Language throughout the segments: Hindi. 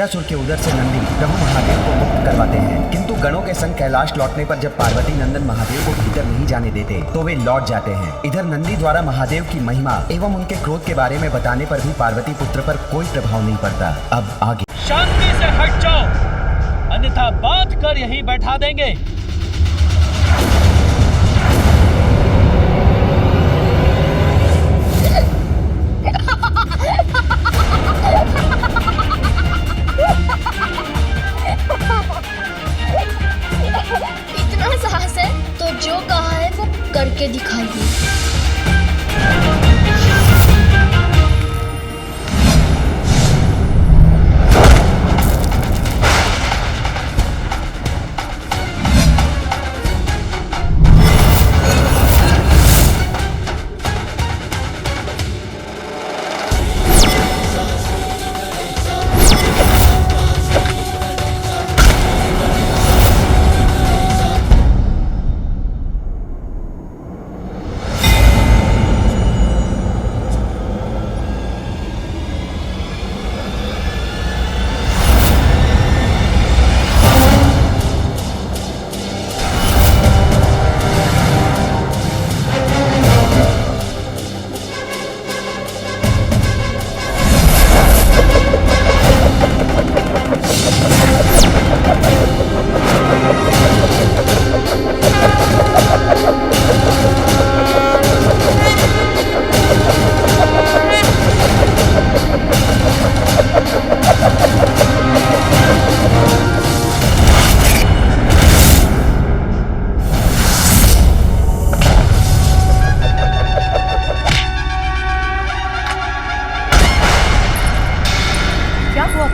महिषासुर के उदर से नंदी प्रभु महादेव को मुक्त करवाते हैं, किंतु गणों के संग कैलाश लौटने पर जब पार्वती नंदन महादेव को भीतर नहीं जाने देते तो वे लौट जाते हैं। इधर नंदी द्वारा महादेव की महिमा एवं उनके क्रोध के बारे में बताने पर भी पार्वती पुत्र पर कोई प्रभाव नहीं पड़ता। अब आगे। शांति से हट जाओ, अन्यथा बांध कर यहीं बैठा देंगे। इतना साहस है तो जो कहा है वो करके दिखाइए।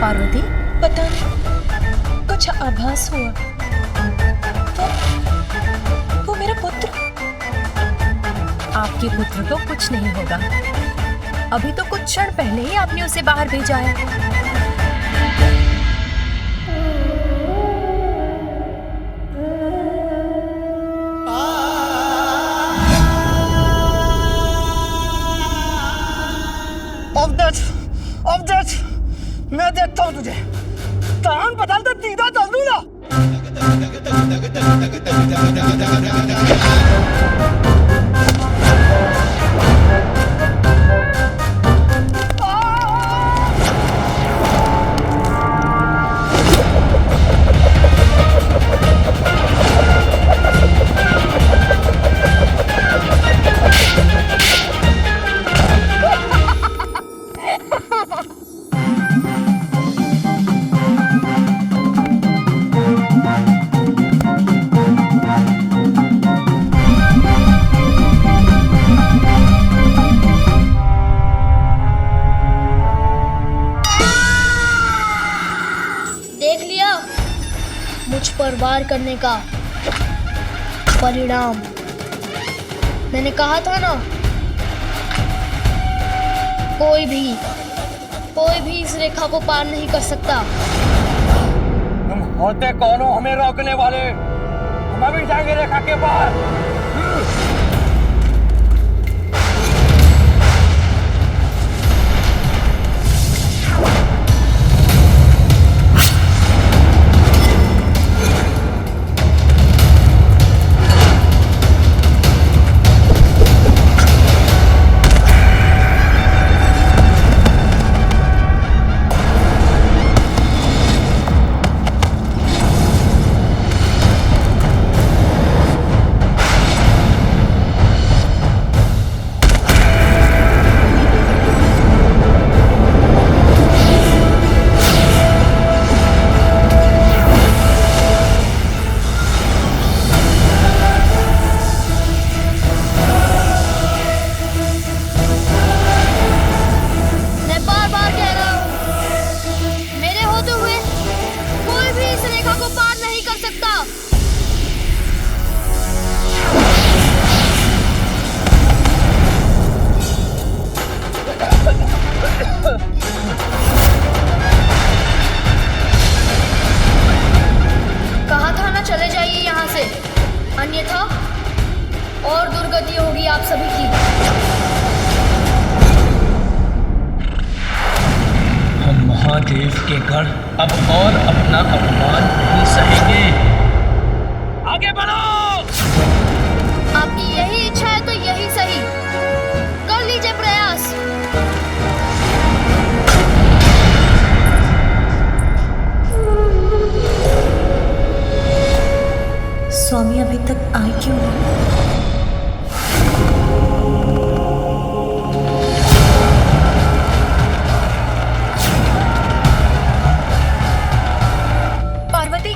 पार्वती, पता नहीं कुछ आभास हुआ। वो मेरा पुत्र। आपके पुत्र को कुछ नहीं होगा। अभी तो कुछ क्षण पहले ही आपने उसे बाहर भेजा है। मैं देखता हूँ तुझे। तान बदल दे, सीधा चल दूंगा। मुझ पर वार करने का परिणाम। मैंने कहा था ना, कोई भी इस रेखा को पार नहीं कर सकता। तुम होते कौन हो हमें रोकने वाले? हम अभी जाएंगे रेखा के पार। महादेव के गढ़ अब और अपना अपमान नहीं सहेंगे। आगे बढ़ो। आपकी यही इच्छा है तो यही सही, कर लीजिए प्रयास। स्वामी अभी तक आए क्यों नहीं? पार्वती,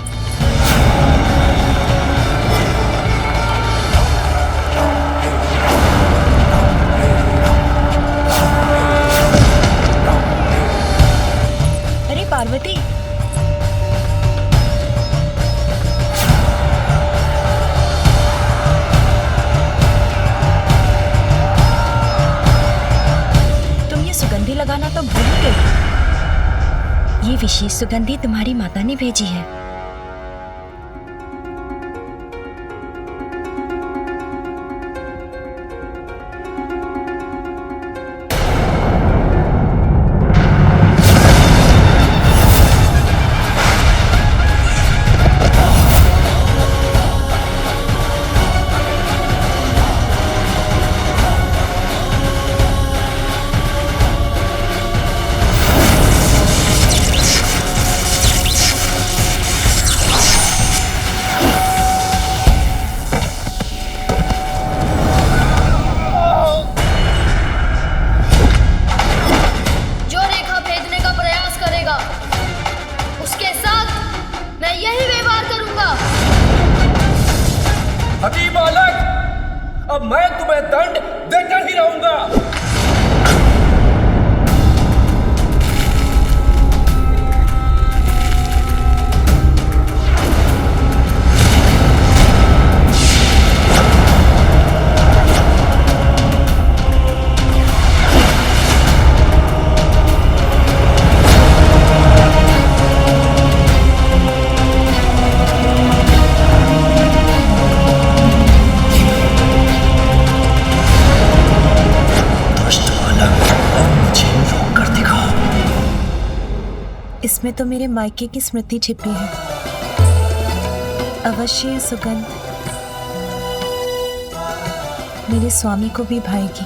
अरे पार्वती, सुगंधी लगाना तो भूल गई। ये विशेष सुगंधी तुम्हारी माता ने भेजी है। अभी बालक, अब मैं तुम्हें दंड देकर ही रहूंगा। इसमें तो मेरे मायके की स्मृति छिपी है। अवश्य ये सुगंध मेरे स्वामी को भी भाएगी।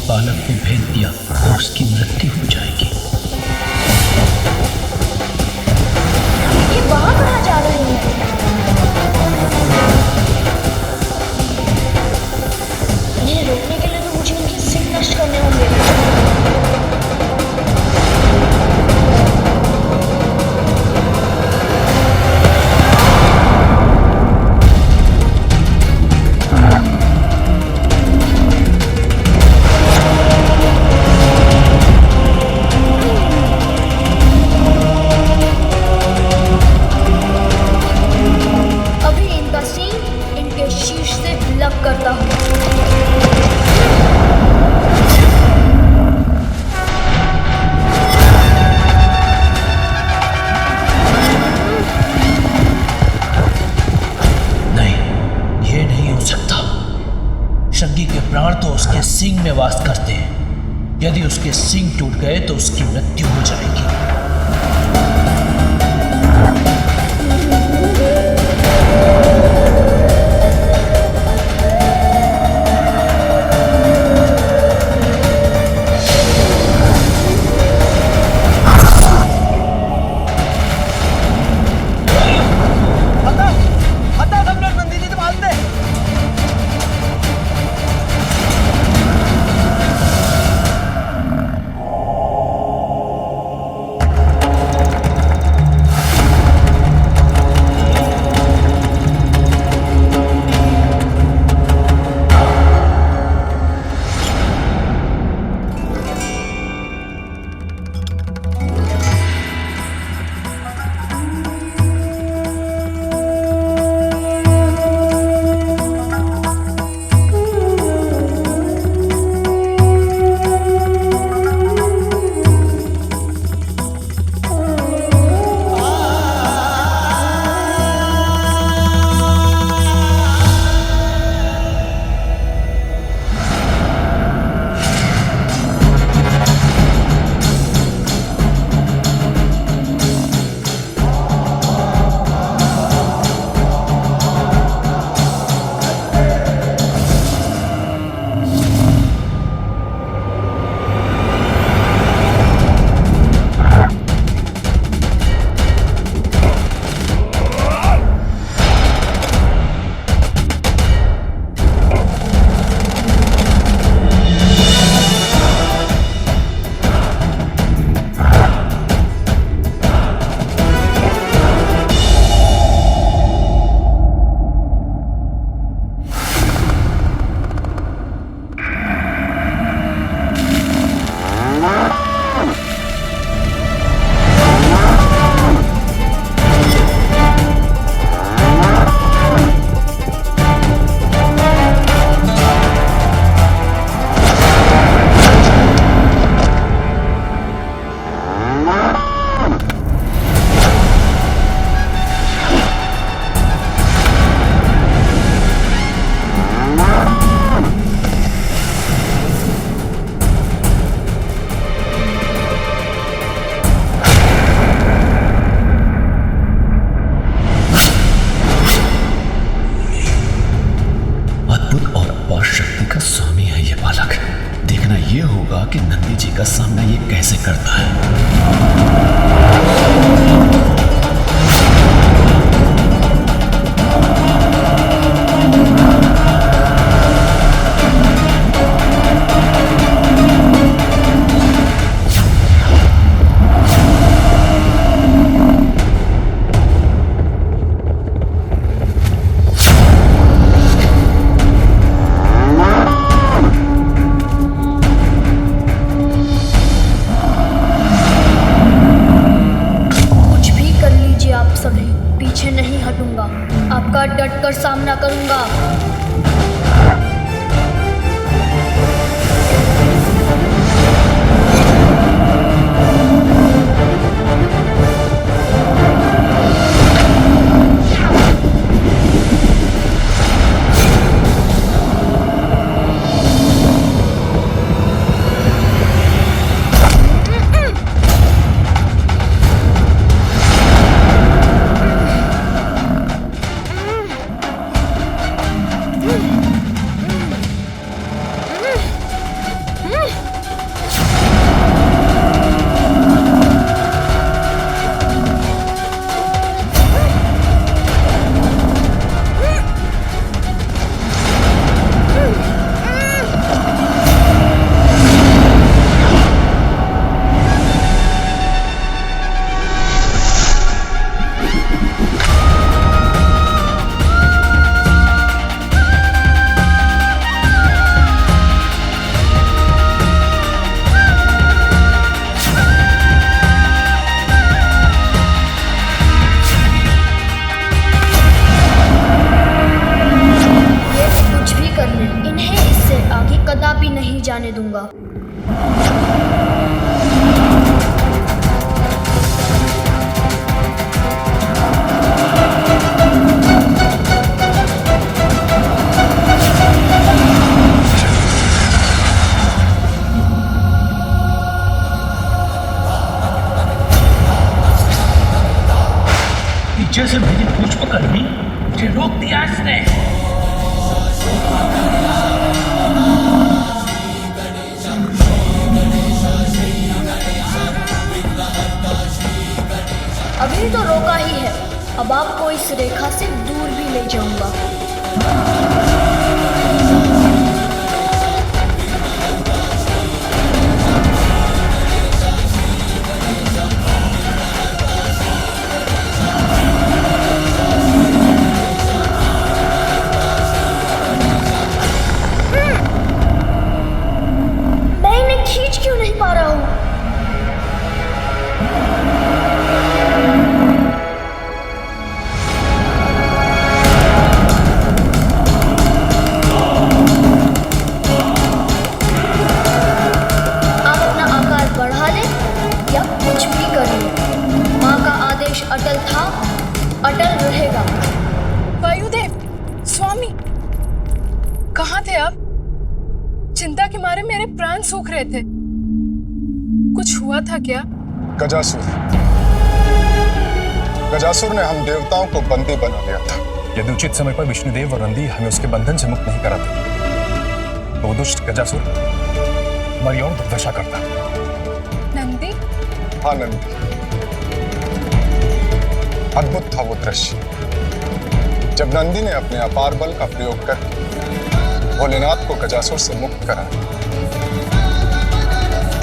बालक को भेज दिया तो उसकी मृत्यु हो जाएगी। ये वहां कहाँ जा रही है? इन्हें रोकने के लिए तो मुझे उनके सिंह नष्ट करने होंगे। सींग में वास करते हैं। यदि उसके सींग टूट गए तो उसकी मृत्यु हो जाएगी। कि नंदी जी का सामना ये कैसे करता है। नीचे से मेरी पूंछ पकड़ ली, मुझे रोक दिया इसने। अभी तो रोका ही है, अब आपको इस रेखा से दूर भी ले जाऊंगा। मैं इन्हें खींच क्यों नहीं पा रहा हूँ? अटल था, अटल रहेगा। वायुदेव, स्वामी, कहाँ थे आप? चिंता के मारे मेरे प्राण सूख रहे थे। कुछ हुआ था क्या? गजासुर ने हम देवताओं को बंदी बना लिया था। यदि उचित समय पर विष्णुदेव और नंदी हमें उसके बंधन से मुक्त नहीं कराते तो वो दुष्ट गजासुर हमारी और दुर्दशा करता। नंदी? हाँ, नंदी। अद्भुत था वो दृश्य जब नंदी ने अपने अपार बल का प्रयोग कर भोलेनाथ को गजासुर से मुक्त करा।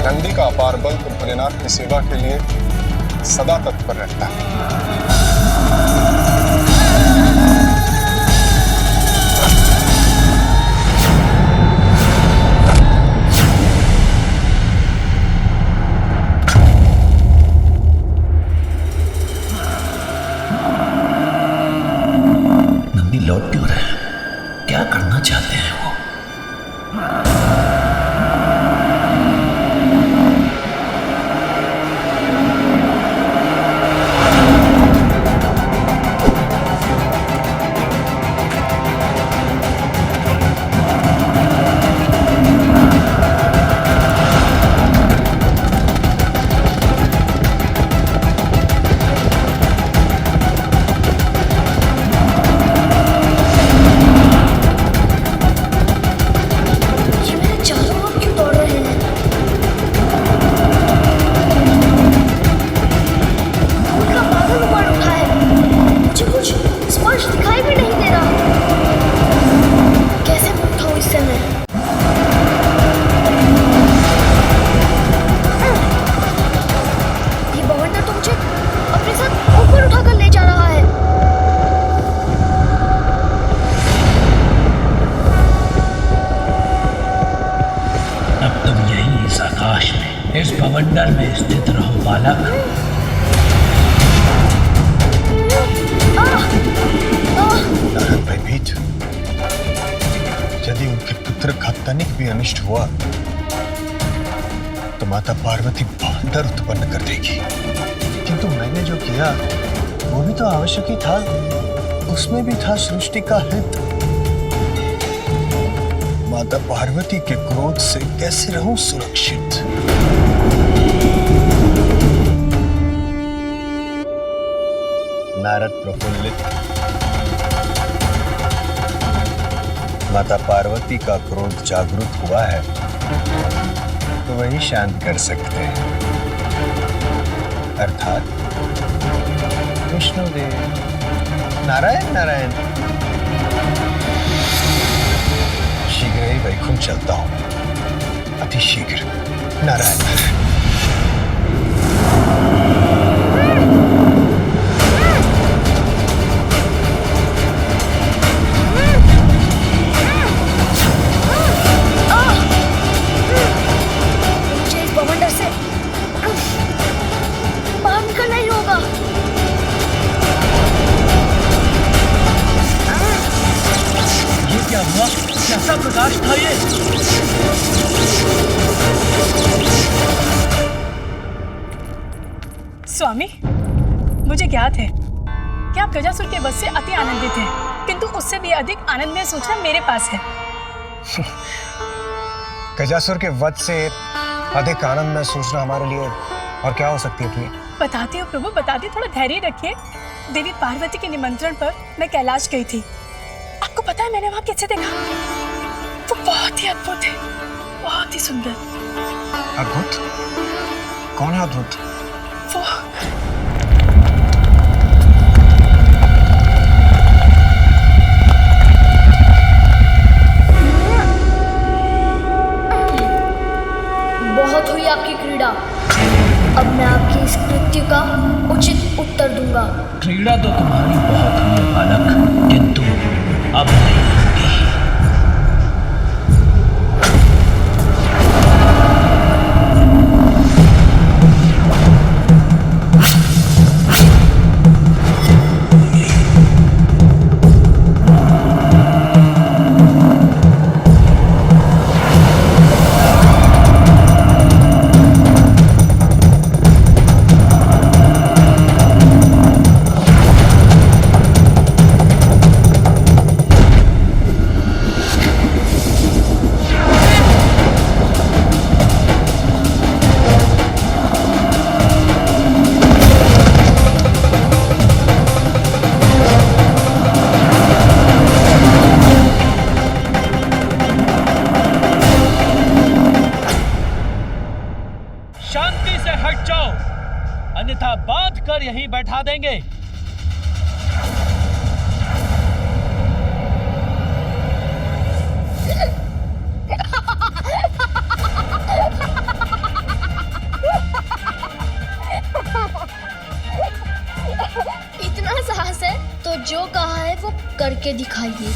नंदी का अपार बल तो भोलेनाथ की सेवा के लिए सदा तत्पर रहता है। लौट क्यों रहे हैं? क्या करना चाहते हैं वो? इस बवंडर में स्थित रहो बालक। नारद भयभीत, यदि उनके पुत्र का तनिक भी अनिष्ट हुआ तो माता पार्वती बवंडर उत्पन्न कर देगी। किंतु मैंने जो किया वो भी तो आवश्यक ही था, उसमें भी था सृष्टि का हित। माता पार्वती के क्रोध से कैसे रहूं सुरक्षित? नारद प्रफुल्लित, माता पार्वती का क्रोध जागृत हुआ है तो वही शांत कर सकते हैं, अर्थात विष्णुदेव। नारायण नारायण। शीघ्र ही वैकुंठ चलता हूं, अति शीघ्र। नारायण नारायण। मुझे इस बवंडर से बाहर निकलना ही होगा। ये क्या हुआ? कैसा प्रकाश था ये? स्वामी, मुझे ज्ञात है कि आप गजासुर के वध से अति आनंदित हैं, किंतु उससे भी अधिक आनंदमय सूचना मेरे पास है। गजासुर के वध से अधिक आनंद में सूचना हमारे लिए और क्या हो सकती है अपनी? बताती हूँ प्रभु, बताती, थोड़ा धैर्य रखिए। देवी पार्वती के निमंत्रण पर मैं कैलाश गई थी। आपको पता है मैंने वहां कैसे देखा? वो बहुत ही अद्भुत है, बहुत ही सुंदर। अद्भुत? कौन है अद्भुत? वो बहुत हुई आपकी क्रीड़ा। अब मैं आपकी इस कृत्य का उचित उत्तर दूंगा। क्रीड़ा तो तुम्हारी बहुत हुई है बालक, किंतु अब नहीं होगी। शांति से हट जाओ, अन्यथा बांध कर यहीं बैठा देंगे। इतना साहस है तो जो कहा है वो करके दिखाइए।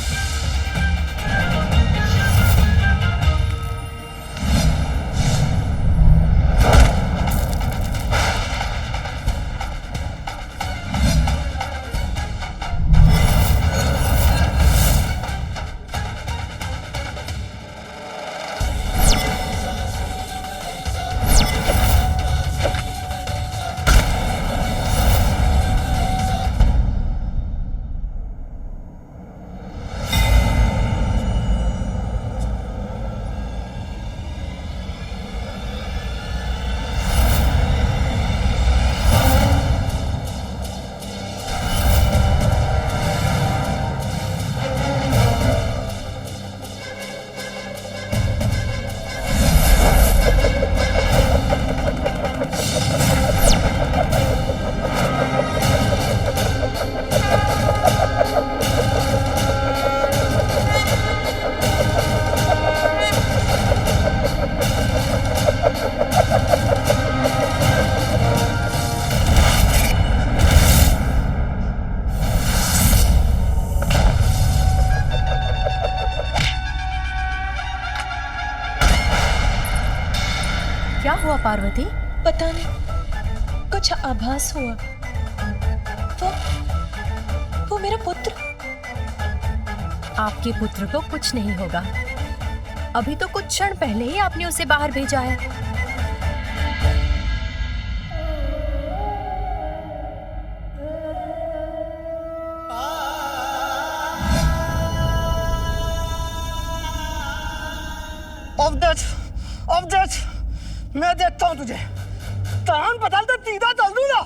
क्या हुआ पार्वती? पता नहीं, कुछ आभास हुआ। वो मेरा पुत्र। आपके पुत्र को कुछ नहीं होगा। अभी तो कुछ क्षण पहले ही आपने उसे बाहर भेजा है। अब देख, मैं देखता हूँ तुझे। तान बदलते सीधा चल दूंगा।